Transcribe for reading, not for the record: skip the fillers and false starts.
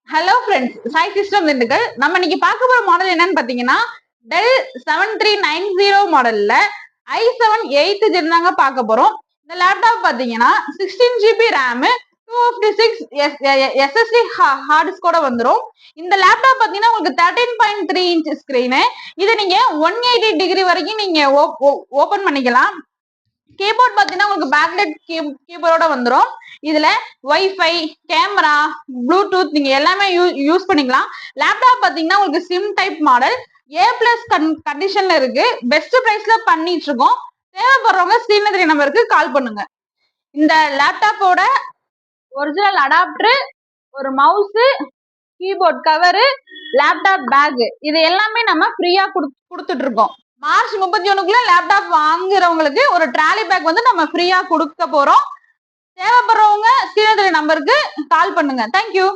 Hello friends, Sai system Dindigul. நம்ம இன்னைக்கு பார்க்க போற மாடல் என்னன்னு பாத்தீங்கன்னா டெல் 7390 மாடல்ல i7 8th ஜென் தாங்க பார்க்க போறோம். இந்த லேப்டாப் பாத்தீங்கன்னா 16 GB RAM 256 SSD ஹார்ட் டிஸ்கோட வந்துரும். இந்த லேப்டாப் பாத்தீங்கன்னா உங்களுக்கு 13.3 இன்ச் ஸ்கிரீனு. இதை நீங்க 180 டிகிரி வரைக்கும் நீங்க ஓபன் பண்ணிக்கலாம். கீபோர்ட் பாத்தீங்கன்னா உங்களுக்கு பேக்லைட் கீபோர்டோட வந்துடும். இதுல வைஃபை, கேமரா, ப்ளூடூத் நீங்க எல்லாமே யூஸ் பண்ணிக்கலாம். லேப்டாப் பாத்தீங்கன்னா உங்களுக்கு சிம் டைப் மாடல் A+ கண்டிஷன்ல இருக்கு. பெஸ்ட் பிரைஸ்ல பண்ணிட்டு இருக்கோம். தேவைப்படுறவங்க ஸ்கிரீன்ல தெரிய நம்பருக்கு கால் பண்ணுங்க. இந்த லேப்டாப்போட ஒரிஜினல் அடாப்டர், ஒரு mouse, keyboard cover, laptop bag இது எல்லாமே நம்ம ஃப்ரீயா கொடுத்துட்டு இருக்கோம். மார்ச் 31க்குள்ள லேப்டாப் வாங்குறவங்களுக்கு ஒரு ட்ராலி பேக் வந்து நம்ம ஃப்ரீயா கொடுக்க போறோம். தேவைப்படுறவங்க ஸ்கிரீன்ல தெரிய நம்பருக்கு கால் பண்ணுங்க. தேங்க்யூ.